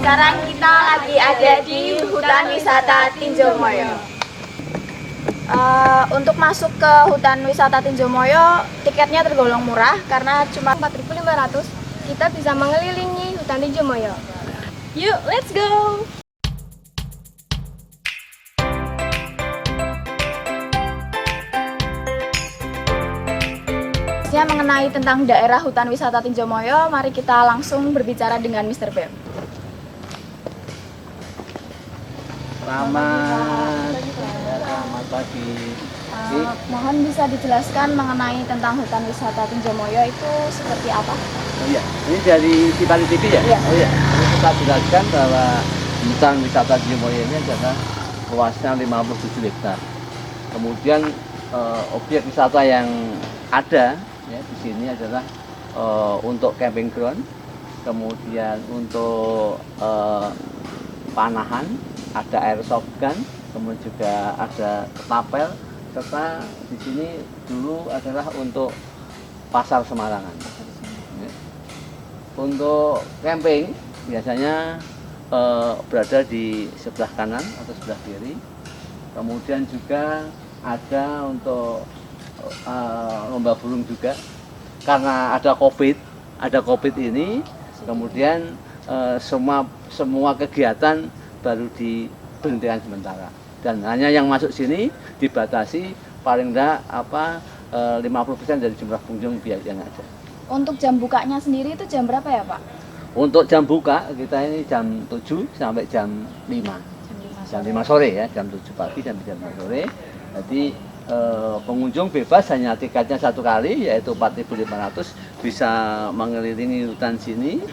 sekarang kita lagi ada di Hutan Wisata Tinjo Moyo. Untuk masuk ke Hutan Wisata Tinjo Moyo, tiketnya tergolong murah karena cuma 4.500. Kita bisa mengelilingi Hutan Tinjo Moyo. Yuk, let's go! Mengenai tentang daerah Hutan Wisata Tinjo Moyo, mari kita langsung berbicara dengan Mr. Bem. Selamat pagi. Mohon bisa dijelaskan mengenai tentang Hutan Wisata Tinjo Moyo itu seperti apa? Oh iya, ini dari Cipali TV ya? Iya. Oh iya, ini kita jelaskan bahwa Hutan Wisata Tinjo Moyo ini adalah luasnya 57 hektar. Kemudian objek wisata yang ada ya di sini adalah untuk camping ground, kemudian untuk panahan, ada airsoft gun, kemudian juga ada ketapel, serta di sini dulu adalah untuk pasar Semarangan. Ya. Untuk camping biasanya berada di sebelah kanan atau sebelah kiri, kemudian juga ada untuk lomba burung juga. Karena ada COVID ini, kemudian semua kegiatan baru diberhentikan sementara. Dan hanya yang masuk sini dibatasi paling enggak 50% dari jumlah pengunjung yang ada. Untuk jam bukanya sendiri itu jam berapa ya, Pak? Untuk jam buka kita ini jam 7 sampai jam 5. Jam 5 sore ya, jam 7 pagi sampai jam 5 sore. Jadi pengunjung bebas, hanya tiketnya satu kali yaitu 4.500, bisa mengelilingi hutan sini,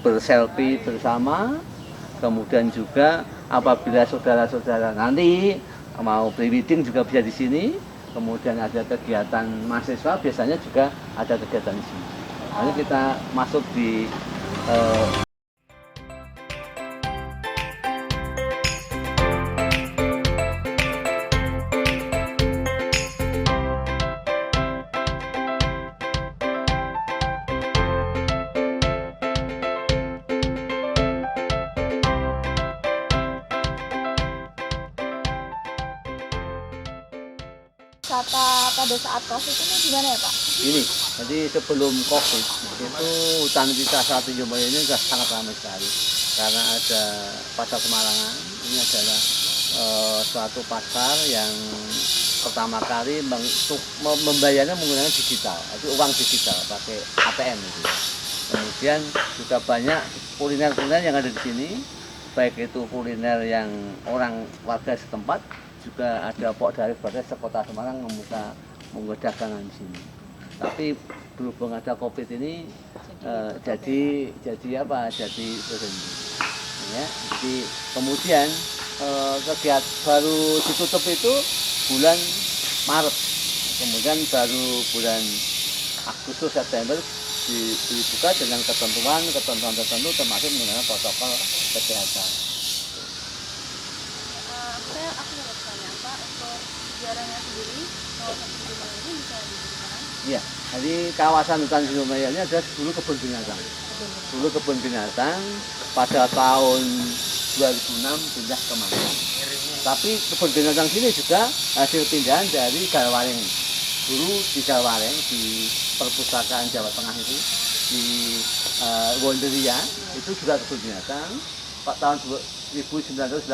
berselfie bersama, kemudian juga apabila saudara-saudara nanti mau pre-wedding juga bisa di sini, kemudian ada kegiatan mahasiswa biasanya juga ada kegiatan di sini. Lalu kita masuk di Wisata pada saat COVID ini gimana ya, Pak? ini. Jadi sebelum COVID itu Hutan Wisata Tinjo Moyo ini sudah sangat ramai sekali karena ada pasar Semarangan. Ini adalah suatu pasar yang pertama kali membayarnya menggunakan digital, itu uang digital pakai ATM gitu. Kemudian juga banyak kuliner-kuliner yang ada di sini, baik itu kuliner yang orang warga setempat, juga ada pok dari sekota Semarang membuka dagangan di sini. Tapi berhubung ada COVID ini jadi berhenti. Ya, jadi kemudian kegiatan baru ditutup itu bulan Maret, kemudian baru bulan Agustus September dibuka dengan ketentuan tertentu termasuk menggunakan protokol kesehatan. Aku mau bertanya, Pak, untuk sejarahnya sendiri, kawasan Tinjo Moyo ini bisa diceritakan? Iya, jadi kawasan Hutan Tinjo Moyo ini adalah dulu kebun binatang. Dulu kebun binatang pada tahun 2006 pindah ke Mangkang. Tapi kebun binatang sini juga hasil pindahan dari Galwareng. Dulu di Galwareng, di perpustakaan Jawa Tengah itu, di Wonderia, itu juga kebun binatang. Tahun 1985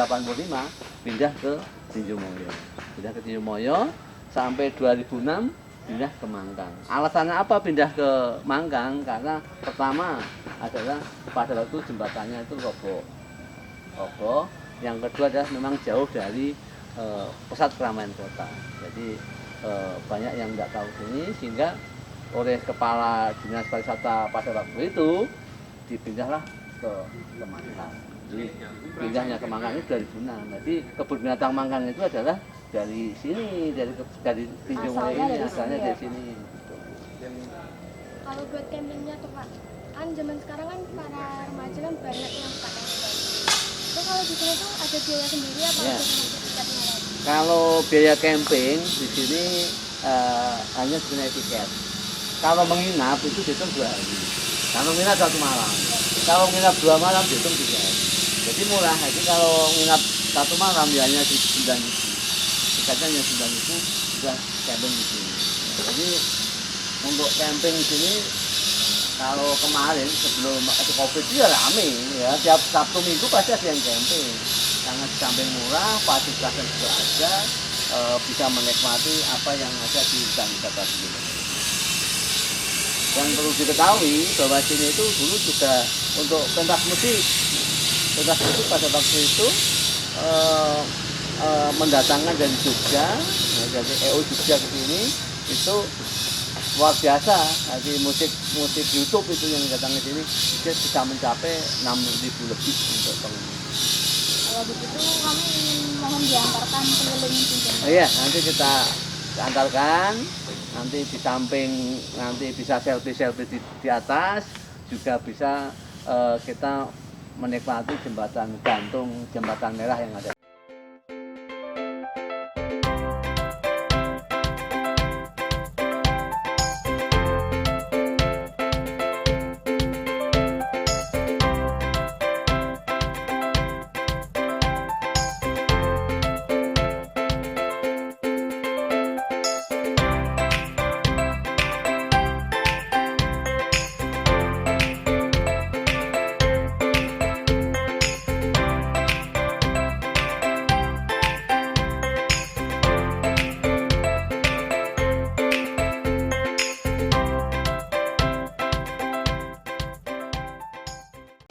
pindah ke Tinjo Moyo. Pindah ke Tinjo Moyo sampai 2006 pindah ke Mangkang. Alasannya apa pindah ke Mangkang? Karena pertama adalah pada waktu jembatannya itu roboh. Yang kedua adalah memang jauh dari pusat keramaian kota. Jadi banyak yang tidak tahu sini, sehingga oleh Kepala Dinas Pariwisata pada waktu itu dipindahlah ke Mangkang. Jadi pindahnya ke Mangkang itu 2006. Jadi kebun binatang Mangkang itu adalah dari sini, dari Tinjo Moyo ini, asalnya dari sini. Kalau buat campingnya tuh, Pak, kan zaman sekarang kan para remaja kan banyak yang suka camping. Itu kalau di sini tuh ada biaya sendiri apa Ya. untuk tiketnya? Kalau biaya camping di sini hanya sebenarnya tiket. Kalau menginap itu dihitung 2 hari. Kalau menginap 1 malam. kalau nginap 2 malam dihitung 3 hari. Jadi murah. Jadi kalau nginap 1 malam ya hanya 9.000. Tiketnya hanya 9.000 sudah camping di sini. Jadi untuk camping di sini kalau kemarin sebelum ada Covid itu ya rame ya, tiap Sabtu Minggu pasti ada yang camping. Karena di samping murah, fasilitasnya juga ada, bisa menikmati apa yang ada di hutan wisata sini. Yang perlu diketahui bahwa sini itu dulu juga untuk pentas musik pada waktu itu mendatangkan dari Jogja, dari EO Jogja ke sini itu luar biasa. Jadi musik YouTube itu yang datang ke sini bisa mencapai 6.000 lebih untuk pengunjung. Kalau begitu kami ingin mohon diantarkan keliling Cincin. Oh iya, nanti kita antarkan. Nanti di samping nanti bisa selfie di atas, juga bisa kita menikmati jembatan gantung, jembatan merah yang ada.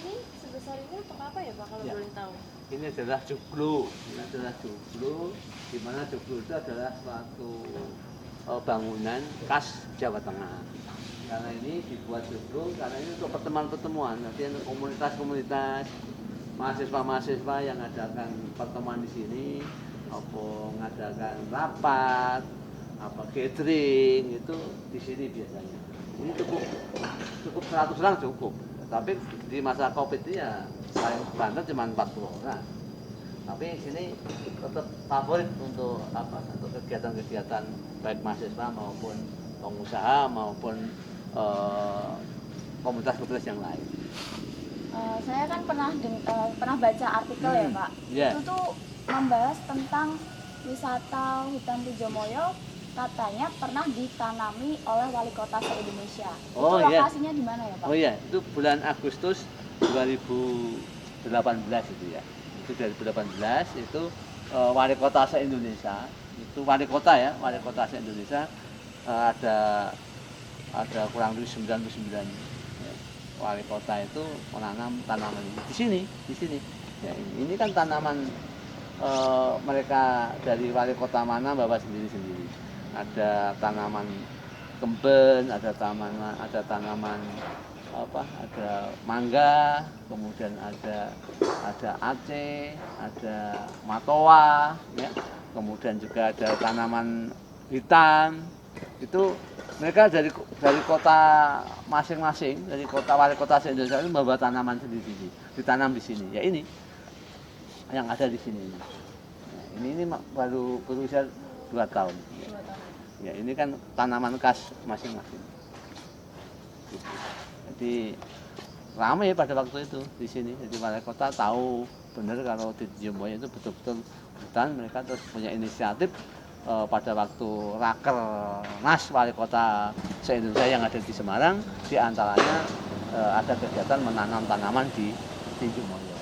Ini sebesar ini untuk apa ya Pak kalau Ya. boleh tahu? Ini adalah joglo, di mana joglo itu adalah suatu bangunan khas Jawa Tengah. Karena ini dibuat joglo, karena ini untuk pertemuan, nanti komunitas-komunitas, mahasiswa-mahasiswa yang adakan pertemuan di sini, apa ngadakan rapat, apa gathering itu di sini biasanya. Ini cukup 100 orang cukup. Tapi di masa Covid ini ya paling banter cuma 40 orang. Tapi ini tetap favorit untuk untuk kegiatan-kegiatan baik mahasiswa maupun pengusaha maupun komunitas-komunitas yang lain. Saya kan pernah baca artikel ya Pak. Iya. Itu tuh membahas tentang wisata hutan Tejomoyo, katanya pernah ditanami oleh wali kota se-Indonesia. Oh, itu iya. lokasinya di mana ya Pak? Oh iya, itu bulan Agustus 2018 itu ya. Itu 2018 itu wali kota se-Indonesia. Itu wali kota se-Indonesia ada kurang lebih 99 ya. Wali kota itu menanam tanaman di sini. Ya, ini kan tanaman mereka dari wali kota mana bawa sendiri-sendiri. Ada tanaman kemben, ada tanaman ada mangga, kemudian ada aceh, ada matoa, ya. Kemudian juga ada tanaman hitam. Itu mereka dari kota masing-masing, dari wali kota se-Indonesia itu membawa tanaman sendiri, ditanam di sini. Ya ini yang ada di sini. Nah, ini baru berusia 2 tahun. Ya ini kan tanaman khas masing-masing. Jadi ramai pada waktu itu di sini. Jadi wali kota tahu benar kalau di Tejomoyo itu betul-betul hutan. Mereka terus punya inisiatif pada waktu Rakernas wali kota se-Indonesia yang ada di Semarang, di antaranya ada kegiatan menanam tanaman di Tejomoyo.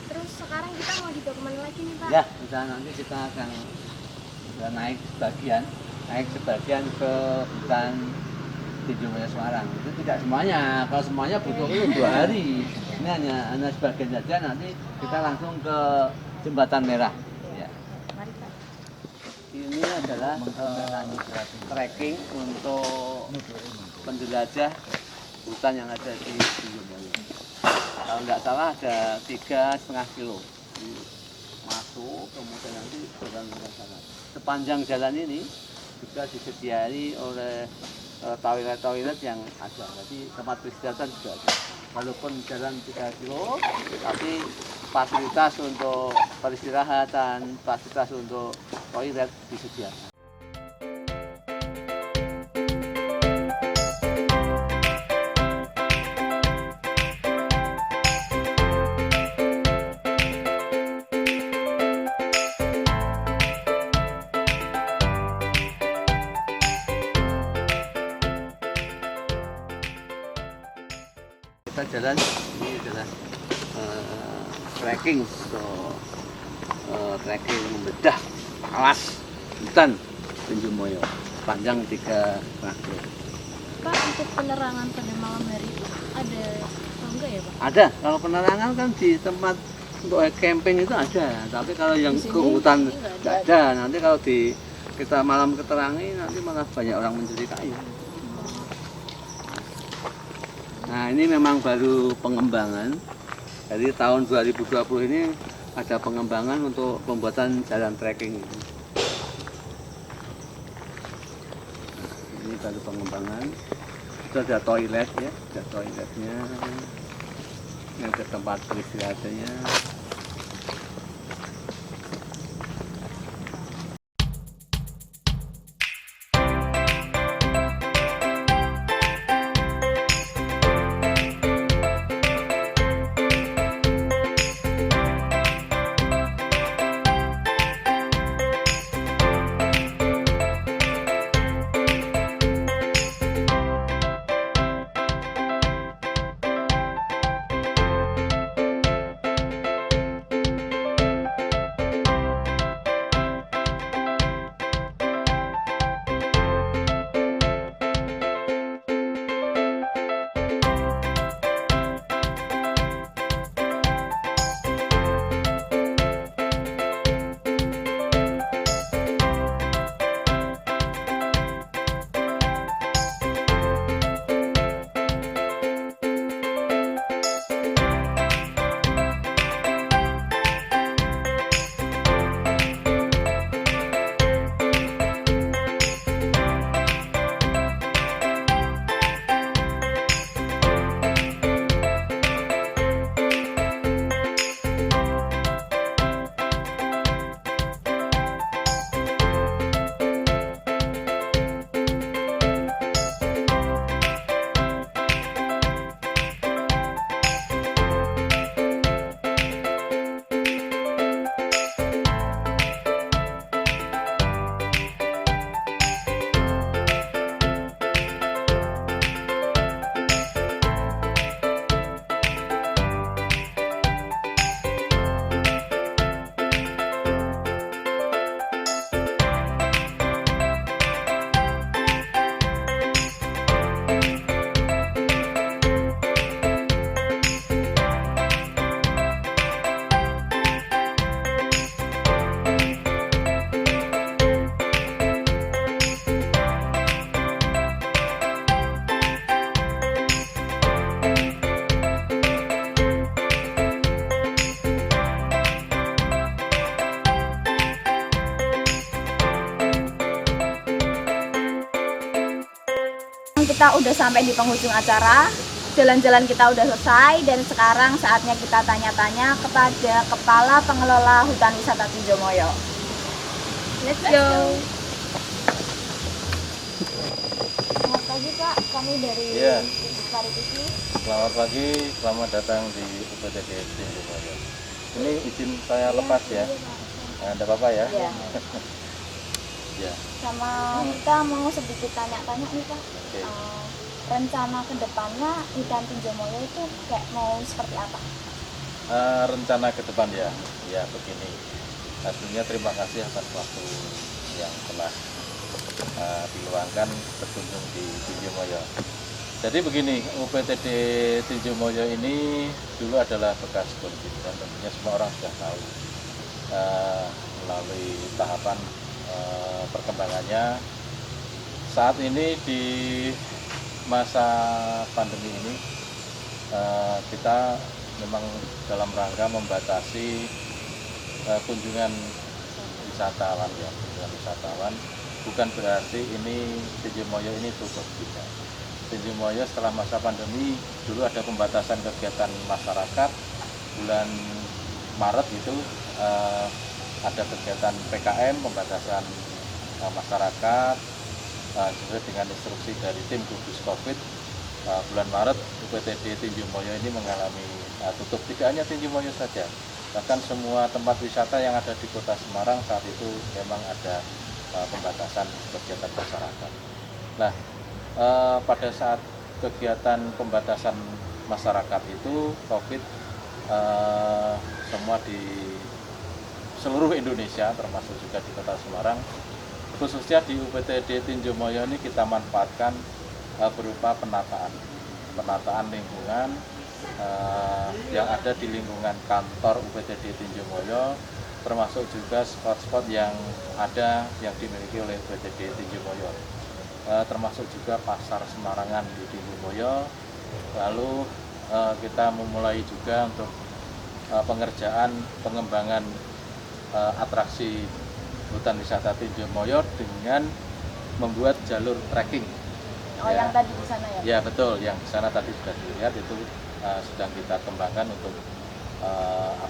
Terus sekarang kita mau di kemana lagi nih Pak? Ya, nanti kita akan naik sebagian ke hutan Tejomoyo Semarang. Itu tidak semuanya, kalau semuanya butuh 2 hari. Ini hanya sebagian saja, nanti kita langsung ke Jembatan Merah. Ya. Mari Pak. Ini adalah trekking untuk penjelajah hutan yang ada di Tejomoyo. Kalau nggak salah ada 3,5 kilo. Masuk, kemudian nanti jalan ke sana. Sepanjang jalan ini juga disediai oleh toilet yang ada. Jadi tempat peristirahatan juga ada. Walaupun jalan 3 kilo, tapi fasilitas untuk peristirahatan, fasilitas untuk toilet disediakan. kita jalan ini adalah trekking, trekking membedah alas hutan Tinjumoyo panjang 3,5 km. Pak, untuk penerangan pada malam hari itu ada atau enggak ya Pak? Ada, kalau penerangan kan di tempat untuk camping itu ada, tapi kalau yang Di ke sini hutan nggak nggak ada. Nanti kalau kita malam keterangi nanti malah banyak orang mencuri kayu. Nah ini memang baru pengembangan. Jadi tahun 2020 ini ada pengembangan untuk pembuatan jalan trekking ini. Ini baru pengembangan. Itu ada toilet ya, ada toiletnya. Ini ada tempat beristirahatnya. Kita udah sampai di penghujung acara, jalan-jalan kita udah selesai, dan sekarang saatnya kita tanya-tanya kepada Kepala Pengelola Hutan Wisata Tinjomoyo. Let's go. Selamat pagi Pak, kami dari Iya. Lestari TV. Selamat pagi, selamat datang di UPTD Tinjomoyo. Ini izin saya lepas ya, ada apa-apa ya? Iya. Ya, Sama kita mau sedikit tanya-tanya nih Pak. oke. Rencana kedepannya Hutan Tinjomoyo itu kayak mau seperti apa? Rencana ke depan ya, ya begini. Hasilnya terima kasih atas waktu yang telah diluangkan berkunjung di Tinjomoyo. Jadi begini, UPTD Tinjomoyo ini dulu adalah bekas Gonbin dan tentunya semua orang sudah tahu. Melalui tahapan perkembangannya saat ini di masa pandemi ini kita memang dalam rangka membatasi kunjungan wisatawan ya, kunjungan wisatawan, bukan berarti ini Tinjomoyo ini tutup tidak. Tinjomoyo setelah masa pandemi dulu ada pembatasan kegiatan masyarakat, bulan Maret itu ada kegiatan PKM, pembatasan masyarakat sesuai dengan instruksi dari tim gugus COVID. Bulan Maret UPTD Tinjomoyo ini mengalami tutup. Tidak hanya Tinjomoyo saja, bahkan semua tempat wisata yang ada di Kota Semarang saat itu memang ada pembatasan kegiatan masyarakat. Nah, pada saat kegiatan pembatasan masyarakat itu COVID semua di seluruh Indonesia, termasuk juga di Kota Semarang, khususnya di UPTD Tinjo Moyo ini kita manfaatkan berupa penataan lingkungan yang ada di lingkungan kantor UPTD Tinjo Moyo, termasuk juga spot-spot yang ada yang dimiliki oleh UPTD Tinjo Moyo, termasuk juga pasar Semarangan di Tinjo Moyo. Lalu kita memulai juga untuk pengerjaan pengembangan atraksi hutan wisata Tinjo Moyo dengan membuat jalur trekking. Oh, Ya. yang tadi di sana ya? Ya betul, yang di sana tadi sudah dilihat itu sedang kita kembangkan untuk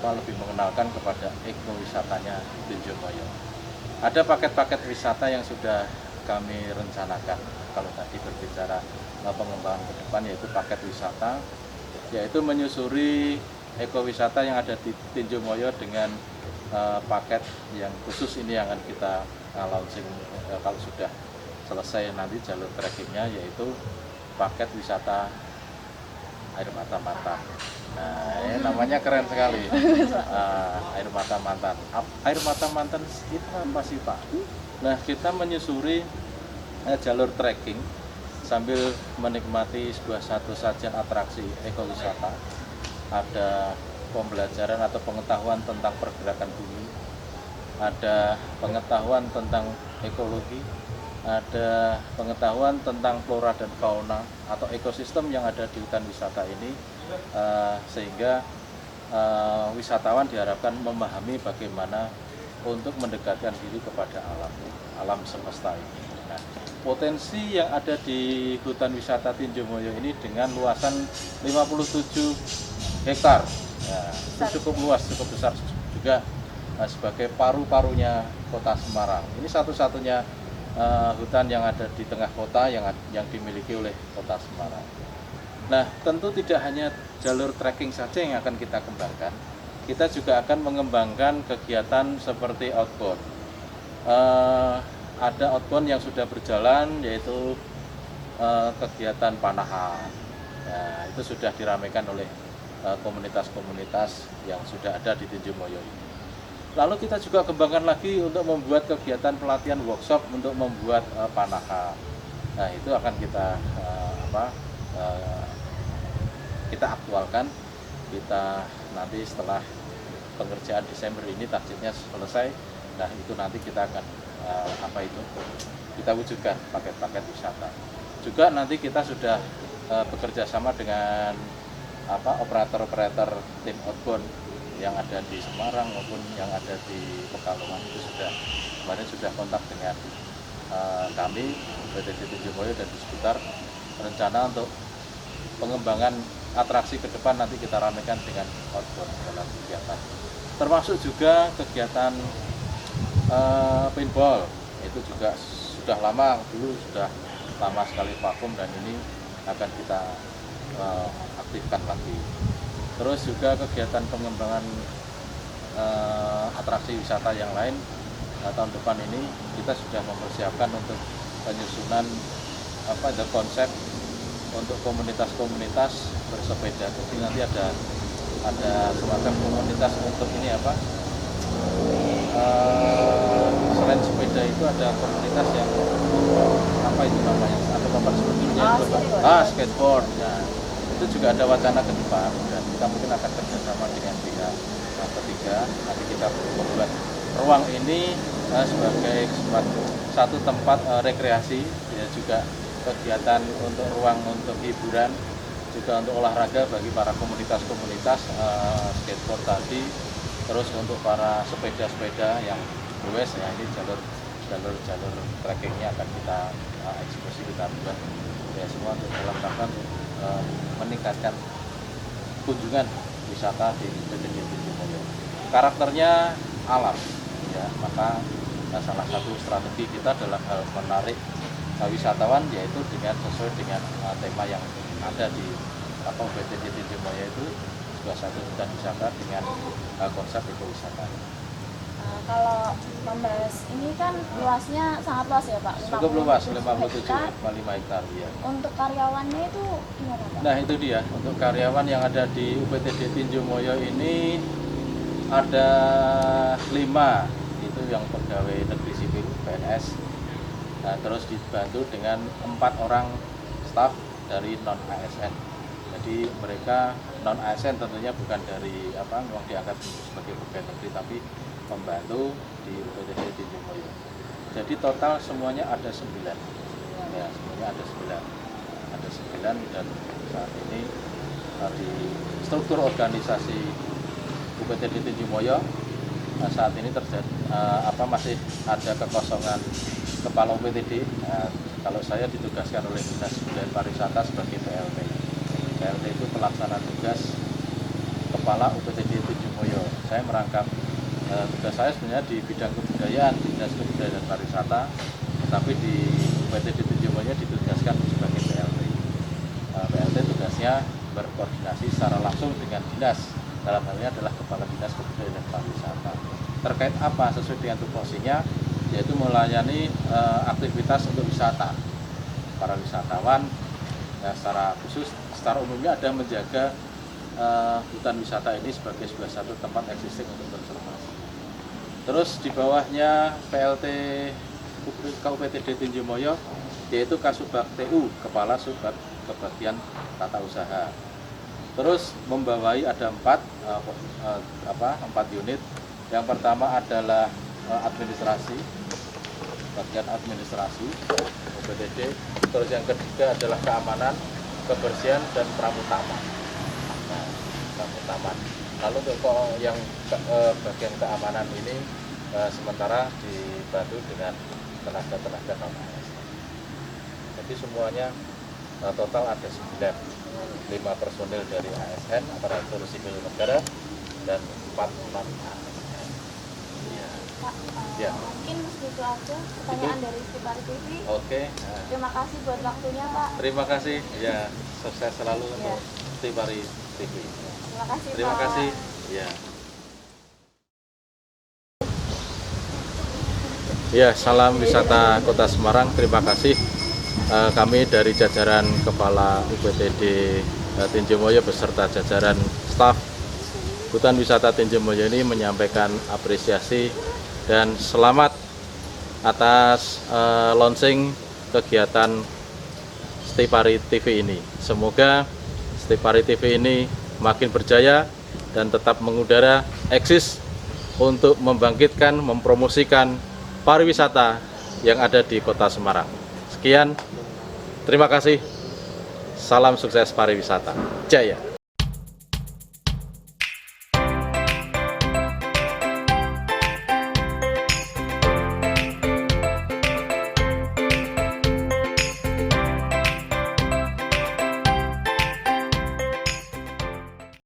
lebih mengenalkan kepada ekowisatanya Tinjo Moyo. Ada paket-paket wisata yang sudah kami rencanakan. Kalau tadi berbicara pengembangan ke depan, yaitu paket wisata, yaitu menyusuri ekowisata yang ada di Tinjo Moyo dengan paket yang khusus ini yang akan kita launching kalau sudah selesai nanti jalur trekkingnya, yaitu paket wisata air mata mantan. Nah, ini namanya keren sekali. Air mata mantan. Air mata mantan itu apa sih, Pak? Nah, kita menyusuri jalur trekking sambil menikmati satu sajian atraksi ekowisata. Ada pembelajaran atau pengetahuan tentang pergerakan bumi, ada pengetahuan tentang ekologi, ada pengetahuan tentang flora dan fauna atau ekosistem yang ada di hutan wisata ini, sehingga wisatawan diharapkan memahami bagaimana untuk mendekatkan diri kepada alam semesta ini. Nah, potensi yang ada di hutan wisata Tinjo Moyo ini dengan luasan 57 hektar, ya, itu cukup luas, cukup besar juga, sebagai paru-parunya Kota Semarang. Ini satu-satunya hutan yang ada di tengah kota yang dimiliki oleh Kota Semarang. Nah, tentu tidak hanya jalur trekking saja yang akan kita kembangkan, kita juga akan mengembangkan kegiatan seperti outbound. Ada outbound yang sudah berjalan, yaitu kegiatan panahan. Nah, itu sudah diramaikan oleh komunitas-komunitas yang sudah ada di Tinjo Moyo ini. Lalu kita juga kembangkan lagi untuk membuat kegiatan pelatihan workshop untuk membuat panahan. Nah, itu akan kita kita aktualkan. Kita nanti setelah pengerjaan Desember ini targetnya selesai. Nah, itu nanti kita akan kita wujudkan paket-paket wisata. Juga nanti kita sudah bekerja sama dengan operator-operator tim outbound yang ada di Semarang maupun yang ada di Pekalongan. Itu kemarin sudah kontak dengan kami PTD Tinjo Moyo dan di sekitar, rencana untuk pengembangan atraksi ke depan nanti kita ramaikan dengan outbound dalam kegiatan, termasuk juga kegiatan paintball. Itu juga sudah lama, dulu sudah lama sekali vakum, dan ini akan kita aktifkan lagi. Terus juga kegiatan pengembangan atraksi wisata yang lain tahun depan ini kita sudah mempersiapkan untuk penyusunan konsep untuk komunitas-komunitas bersepeda. Jadi nanti ada semacam komunitas untuk ini selain sepeda itu ada komunitas yang itu namanya, atau papan sebetulnya skateboard. Nah, itu juga ada wacana ke depan, dan kita mungkin akan kerjasama dengan pihak ketiga. Nanti kita membuat ruang ini sebagai satu tempat rekreasi, ya, juga kegiatan untuk ruang untuk hiburan, juga untuk olahraga bagi para komunitas-komunitas skateboard tadi. Terus untuk para sepeda-sepeda yang goes, ya, ini jalur trekkingnya akan kita eksekusi, kita buat, ya, semua untuk dalam rangka meningkatkan kunjungan wisata di PTD Tinjo Moyo. Karakternya alam, ya, maka salah satu strategi kita dalam hal menarik wisatawan yaitu sesuai dengan tema yang ada di PTD Tinjo Moyo, itu juga satu hutan wisata dengan konsep ekowisata. Nah, kalau membahas ini kan luasnya sangat luas ya Pak. Cukup luas, 57 hektar. 57,5 hektar ya. Untuk karyawannya itu gimana Pak? Nah itu dia, untuk karyawan yang ada di UPTD Tinjomoyo ini ada 5, itu yang pegawai negeri sipil PNS. Nah, terus dibantu dengan 4 orang staf dari non-ASN. Jadi mereka non-ASN tentunya bukan dari memang diangkat sebagai pegawai negeri, tapi membantu di UPTD Tinjomoyo. Jadi total semuanya ada 9. Ya, semuanya ada 9. Ada 9 dan saat ini di struktur organisasi UPTD Tinjomoyo saat ini terjadi masih ada kekosongan kepala UPTD. Kalau saya ditugaskan oleh Dinas Budaya Pariwisata sebagai PLT. PLT itu pelaksana tugas kepala UPTD Tinjomoyo. Saya merangkap tugas saya sebenarnya di bidang kebudayaan, Dinas Kebudayaan dan Pariwisata, tapi di UPTD Tinjomoyo ditugaskan sebagai PLT. PLT tugasnya berkoordinasi secara langsung dengan dinas, dalam hal ini adalah Kepala Dinas Kebudayaan dan Pariwisata. Terkait apa sesuai dengan tupoksinya, yaitu melayani aktivitas untuk wisata. Para wisatawan secara khusus, secara umumnya ada menjaga hutan wisata ini sebagai satu tempat existing untuk konservasi. Terus di bawahnya PLT KUPTD Tinjomoyo, yaitu Kasubag TU, Kepala Subbag Kebagian Tata Usaha. Terus membawai ada 4 unit. Yang pertama adalah administrasi, bagian administrasi UPTD. Terus yang ketiga adalah keamanan, kebersihan dan pramutaman. Nah, pramutaman. Lalu untuk yang bagian keamanan ini sementara dibantu dengan tenaga-tenaga non-ASN. Jadi semuanya total ada 9, 5 personil dari ASN, aparatur sipil negara, dan 4 non-ASN. Pak, Ya. mungkin segitu aja pertanyaan dari Stipari TV. Oke. Terima kasih buat waktunya Pak. Terima kasih. Ya, sukses selalu Ya. untuk Stipari TV. Terima kasih Terima Pak. kasih. Ya. Ya, salam wisata Kota Semarang. Terima kasih. Kami dari jajaran Kepala UPTD Tinjomoyo beserta jajaran staf Hutan Wisata Tinjomoyo ini menyampaikan apresiasi dan selamat atas launching kegiatan Stipari TV ini. Semoga Stipari TV ini makin berjaya dan tetap mengudara, eksis untuk membangkitkan, mempromosikan pariwisata yang ada di Kota Semarang. Sekian, terima kasih. Salam sukses pariwisata. Jaya.